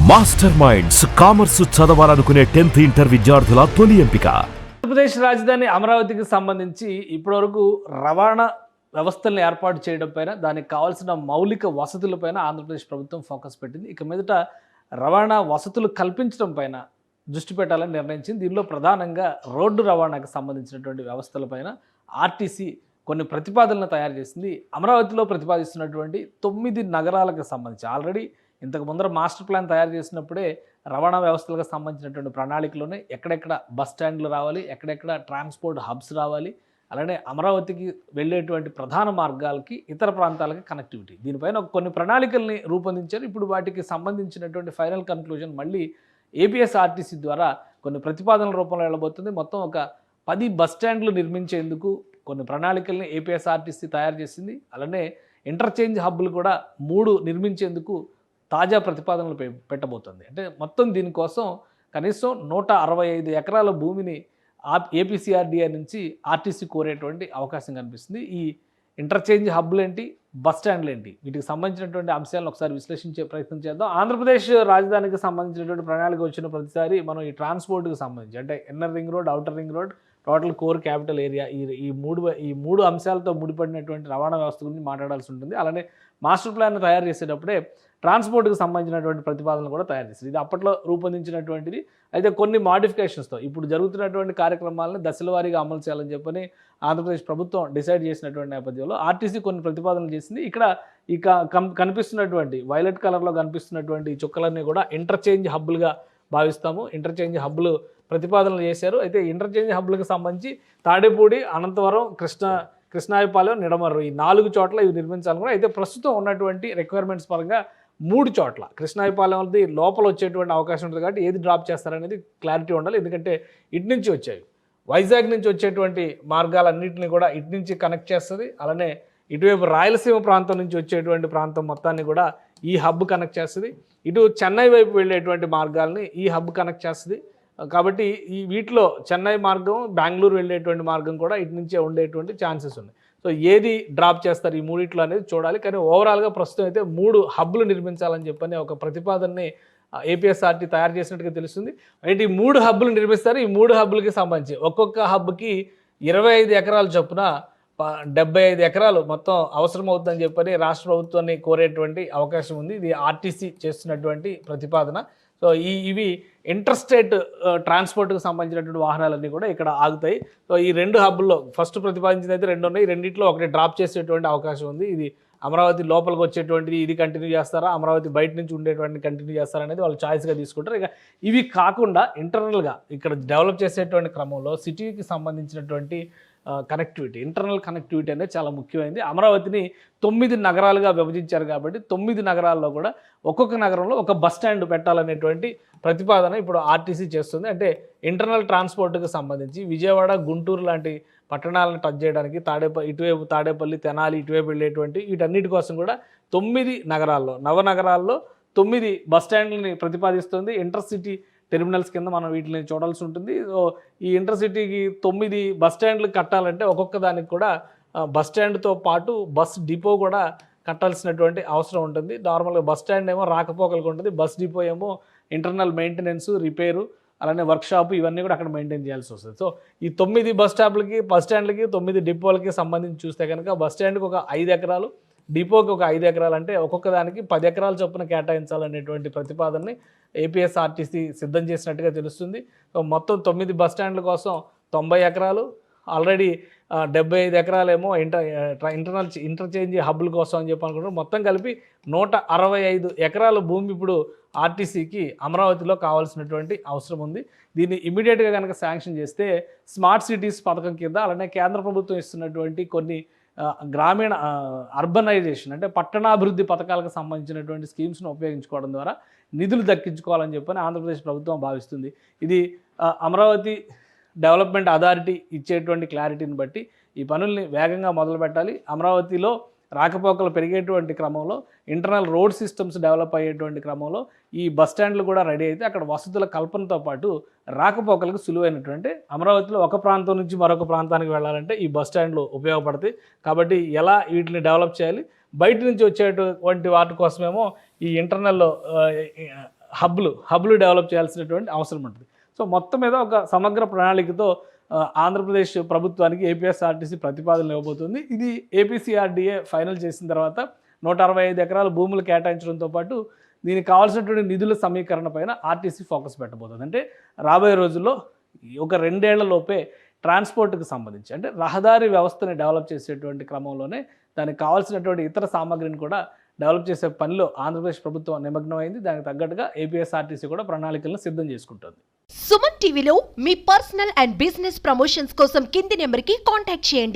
Master minds commerce చదవాలనుకునే 10th inter విద్యార్థుల తొలి ఎంపిక. ఆంధ్రప్రదేశ్ రాజధాని అమరావతికి సంబంధించి ఇప్పటివరకు రవాణా వ్యవస్థలను ఏర్పాటు చేయడం పైన దానికి కావాల్సిన మౌలిక వసతులపైన ఆంధ్రప్రదేశ్ ప్రభుత్వం ఫోకస్ పెట్టింది. ఇక మీదట రవాణా వసతులు కల్పించడం పైన దృష్టి పెట్టాలని నిర్ణయించింది. దీనిలో ప్రధానంగా రోడ్డు రవాణాకు సంబంధించినటువంటి వ్యవస్థలపైన ఆర్టీసీ కొన్ని ప్రతిపాదనలు తయారు చేసింది. అమరావతిలో ప్రతిపాదిస్తున్నటువంటి 9 నగరాలకు సంబంధించి ఆల్రెడీ ఇంతకు ముందర మాస్టర్ ప్లాన్ తయారు చేసినప్పుడే రవాణా వ్యవస్థలకు సంబంధించినటువంటి ప్రణాళికలోనే ఎక్కడెక్కడ బస్ స్టాండ్లు రావాలి, ఎక్కడెక్కడ ట్రాన్స్పోర్ట్ హబ్స్ రావాలి, అలానే అమరావతికి వెళ్ళేటువంటి ప్రధాన మార్గాలకి ఇతర ప్రాంతాలకి కనెక్టివిటీ, దీనిపైన కొన్ని ప్రణాళికల్ని రూపొందించారు. ఇప్పుడు వాటికి సంబంధించినటువంటి ఫైనల్ కన్క్లూజన్ మళ్ళీ ఏపీఎస్ఆర్టీసీ ద్వారా కొన్ని ప్రతిపాదనల రూపంలో వెళ్ళబోతుంది. మొత్తం ఒక 10 బస్ స్టాండ్లు నిర్మించేందుకు కొన్ని ప్రణాళికల్ని ఏపీఎస్ఆర్టీసీ తయారు చేసింది. అలానే ఇంటర్చేంజ్ హబ్బులు కూడా 3 నిర్మించేందుకు తాజా ప్రతిపాదనలు పెట్టబోతుంది. అంటే మొత్తం దీనికోసం కనీసం 165 ఎకరాల భూమిని ఏపీసీఆర్డీఏ నుంచి ఆర్టీసీ కోరేటువంటి అవకాశం కనిపిస్తుంది. ఈ ఇంటర్చేంజ్ హబ్బులు ఏంటి, బస్ స్టాండ్లు ఏంటి, వీటికి సంబంధించినటువంటి అంశాలను ఒకసారి విశ్లేషించే ప్రయత్నం చేద్దాం. ఆంధ్రప్రదేశ్ రాజధానికి సంబంధించినటువంటి ప్రణాళిక వచ్చిన ప్రతిసారి మనం ఈ ట్రాన్స్పోర్ట్కి సంబంధించి అంటే inner ring road, outer ring road, total core capital area, ఈ మూడు అంశాలతో ముడిపడినటువంటి రవాణా వ్యవస్థ గురించి మాట్లాడాల్సి ఉంటుంది. అలానే మాస్టర్ ప్లాన్ తయారు చేసేటప్పుడే ట్రాన్స్పోర్ట్కి సంబంధించినటువంటి ప్రతిపాదనలు కూడా తయారు చేస్తారు. ఇది అప్పట్లో రూపొందించినటువంటిది. అయితే కొన్ని మాడిఫికేషన్స్తో ఇప్పుడు జరుగుతున్నటువంటి కార్యక్రమాలను దశల వారీగా అమలు చేయాలని చెప్పని ఆంధ్రప్రదేశ్ ప్రభుత్వం డిసైడ్ చేసినటువంటి నేపథ్యంలో ఆర్టీసీ కొన్ని ప్రతిపాదనలు చేసింది. ఇక్కడ ఇక కనిపిస్తున్నటువంటి వైలెట్ కలర్లో కనిపిస్తున్నటువంటి చుక్కలన్నీ కూడా ఇంటర్చేంజ్ హబ్బులుగా భావిస్తాము. ఇంటర్చేంజ్ హబ్బులు ప్రతిపాదనలు చేశారు. అయితే ఇంటర్చేంజ్ హబ్బులకు సంబంధించి తాడేపూడి, అనంతవరం, కృష్ణాయపాలెం, నిడమర్రు ఈ 4 చోట్ల ఇవి నిర్మించాలనుకున్నా. అయితే ప్రస్తుతం ఉన్నటువంటి రిక్వైర్మెంట్స్ పరంగా 3 చోట్ల కృష్ణాయపాలెం అనేది లోపల వచ్చేటువంటి అవకాశం ఉంటుంది కాబట్టి ఏది డ్రాప్ చేస్తారనేది క్లారిటీ ఉండాలి. ఎందుకంటే ఇటు నుంచి వచ్చాయి, వైజాగ్ నుంచి వచ్చేటువంటి మార్గాలన్నింటినీ కూడా ఇటు నుంచి కనెక్ట్ చేస్తుంది. అలానే ఇటువైపు రాయలసీమ ప్రాంతం నుంచి వచ్చేటువంటి ప్రాంతం మొత్తాన్ని కూడా ఈ హబ్ కనెక్ట్ చేస్తుంది. ఇటు చెన్నై వైపు వెళ్ళేటువంటి మార్గాల్ని ఈ హబ్ కనెక్ట్ చేస్తుంది. కాబట్టి ఈ వీటిలో చెన్నై మార్గం, బెంగళూరు వెళ్ళేటువంటి మార్గం కూడా ఇటు నుంచే ఉండేటువంటి ఛాన్సెస్ ఉన్నాయి. సో ఏది డ్రాప్ చేస్తారు ఈ మూడిట్లో అనేది చూడాలి. కానీ ఓవరాల్గా ప్రస్తుతం అయితే 3 హబ్బులు నిర్మించాలని చెప్పని ఒక ప్రతిపాదనని ఏపీఎస్ఆర్టీ తయారు చేసినట్టుగా తెలుస్తుంది. అయితే ఈ 3 హబ్బులు నిర్మిస్తారు. ఈ 3 హబ్బులకి సంబంధించి ఒక్కొక్క హబ్కి 25 ఎకరాల చొప్పున 75 ఎకరాలు మొత్తం అవసరం అవుతుందని చెప్పని రాష్ట్ర ప్రభుత్వాన్ని కోరేటువంటి అవకాశం ఉంది. ఇది ఆర్టీసీ చేస్తున్నటువంటి ప్రతిపాదన. సో ఇవి ఇంటర్స్టేట్ ట్రాన్స్పోర్ట్కి సంబంధించినటువంటి వాహనాలన్నీ కూడా ఇక్కడ ఆగుతాయి. సో ఈ 2 హబ్బుల్లో ఫస్ట్ ప్రతిపాదించింది అయితే 2 ఉన్నాయి. రెండింటిలో ఒకటి డ్రాప్ చేసేటువంటి అవకాశం ఉంది. ఇది అమరావతి లోపలికి వచ్చేటువంటిది ఇది కంటిన్యూ చేస్తారా, అమరావతి బయట నుంచి ఉండేటువంటి కంటిన్యూ చేస్తారా అనేది వాళ్ళు చాయిస్గా తీసుకుంటారు. ఇక ఇవి కాకుండా ఇంటర్నల్గా ఇక్కడ డెవలప్ చేసేటువంటి క్రమంలో సిటీకి సంబంధించినటువంటి కనెక్టివిటీ, ఇంటర్నల్ కనెక్టివిటీ అనేది చాలా ముఖ్యమైనది. అమరావతిని 9 నగరాలుగా విభజించారు కాబట్టి 9 నగరాల్లో కూడా ఒక్కొక్క నగరంలో ఒక బస్ స్టాండ్ పెట్టాలనేటువంటి ప్రతిపాదన ఇప్పుడు ఆర్టీసీ చేస్తుంది. అంటే ఇంటర్నల్ ట్రాన్స్పోర్ట్కి సంబంధించి విజయవాడ, గుంటూరు లాంటి పట్టణాలను టచ్ చేయడానికి ఇటువైపు తాడేపల్లి, తెనాలి ఇటువైపు వెళ్ళేటువంటి వీటన్నిటి కోసం కూడా 9 నగరాల్లో, నవనగరాల్లో 9 బస్ స్టాండ్లని ప్రతిపాదిస్తుంది. ఇంటర్సిటీ టెర్మినల్స్ కింద మనం వీటిని చూడాల్సి ఉంటుంది. సో ఈ ఇంటర్సిటీకి 9 బస్ స్టాండ్లు కట్టాలంటే ఒక్కొక్క దానికి కూడా బస్ స్టాండ్తో పాటు బస్ డిపో కూడా కట్టాల్సినటువంటి అవసరం ఉంటుంది. నార్మల్గా బస్ స్టాండ్ ఏమో రాకపోకలకు ఉంటుంది, బస్ డిపో ఏమో ఇంటర్నల్ మెయింటెనెన్స్, రిపేరు, అలానే వర్క్షాప్ ఇవన్నీ కూడా అక్కడ మెయింటైన్ చేయాల్సి వస్తుంది. సో ఈ 9 బస్ స్టాండ్లకి 9 డిపోలకి సంబంధించి చూస్తే కనుక బస్ స్టాండ్కి ఒక 5 ఎకరాలు, డిపోకి ఒక 5 ఎకరాలు, అంటే ఒక్కొక్క దానికి 10 ఎకరాల చొప్పున కేటాయించాలనేటువంటి ప్రతిపాదనని ఏపీఎస్ఆర్టీసీ సిద్ధం చేసినట్టుగా తెలుస్తుంది. సో మొత్తం 9 బస్ స్టాండ్ల కోసం 90 ఎకరాలు, ఆల్రెడీ 75 ఎకరాలేమో ఇంటర్చేంజ్ హబ్బుల కోసం అని చెప్పి అనుకుంటున్నారు. మొత్తం కలిపి 165 ఎకరాల భూమి ఇప్పుడు ఆర్టీసీకి అమరావతిలో కావాల్సినటువంటి అవసరం ఉంది. దీన్ని ఇమీడియట్గా కనుక శాంక్షన్ చేస్తే స్మార్ట్ సిటీస్ పథకం కింద, అలానే కేంద్ర ప్రభుత్వం ఇస్తున్నటువంటి కొన్ని గ్రామీణ అర్బనైజేషన్ అంటే పట్టణాభివృద్ధి పథకాలకు సంబంధించినటువంటి స్కీమ్స్ను ఉపయోగించుకోవడం ద్వారా నిధులు దక్కించుకోవాలని చెప్పని ఆంధ్రప్రదేశ్ ప్రభుత్వం భావిస్తుంది. ఇది అమరావతి డెవలప్మెంట్ అథారిటీ ఇచ్చేటువంటి క్లారిటీని బట్టి ఈ పనుల్ని వేగంగా మొదలు పెట్టాలి. అమరావతిలో రాకపోకలు పెరిగేటువంటి క్రమంలో, ఇంటర్నల్ రోడ్ సిస్టమ్స్ డెవలప్ అయ్యేటువంటి క్రమంలో ఈ బస్ స్టాండ్లు కూడా రెడీ అయితే అక్కడ వసతుల కల్పనతో పాటు రాకపోకలకు సులువైనటువంటి, అమరావతిలో ఒక ప్రాంతం నుంచి మరొక ప్రాంతానికి వెళ్ళాలంటే ఈ బస్ స్టాండ్లు ఉపయోగపడతాయి. కాబట్టి ఎలా వీటిని డెవలప్ చేయాలి, బయట నుంచి వచ్చేటువంటి వాటి కోసమేమో ఈ ఇంటర్నల్ హబ్లు డెవలప్ చేయాల్సినటువంటి అవసరం ఉంటుంది. సో మొత్తం మీద ఒక సమగ్ర ప్రణాళికతో ఆంధ్రప్రదేశ్ ప్రభుత్వానికి ఏపీఎస్ఆర్టీసీ ప్రతిపాదనలు ఇవ్వబోతుంది. ఇది ఏపీసీఆర్డీఏ ఫైనల్ చేసిన తర్వాత 165 ఎకరాల భూములు కేటాయించడంతో పాటు దీనికి కావాల్సినటువంటి నిధుల సమీకరణ పైన ఆర్టీసీ ఫోకస్ పెట్టబోతుంది. అంటే రాబోయే రోజుల్లో ఒక 2 ఏళ్ల లోపే ట్రాన్స్పోర్ట్కి సంబంధించి అంటే రహదారి వ్యవస్థని డెవలప్ చేసేటువంటి క్రమంలోనే దానికి కావాల్సినటువంటి ఇతర సామాగ్రిని కూడా డెవలప్ చేసే పనిలో ఆంధ్రప్రదేశ్ ప్రభుత్వం నిమగ్నమైంది. దానికి తగ్గట్టుగా ఏపీఎస్ఆర్టీసీ కూడా ప్రణాళికలను సిద్ధం చేసుకుంటుంది. సుమన్ టీవీలో మీ పర్సనల్ అండ్ బిజినెస్ ప్రమోషన్స్ కోసం కింది నెంబర్కి కాంటాక్ట్ చేయండి.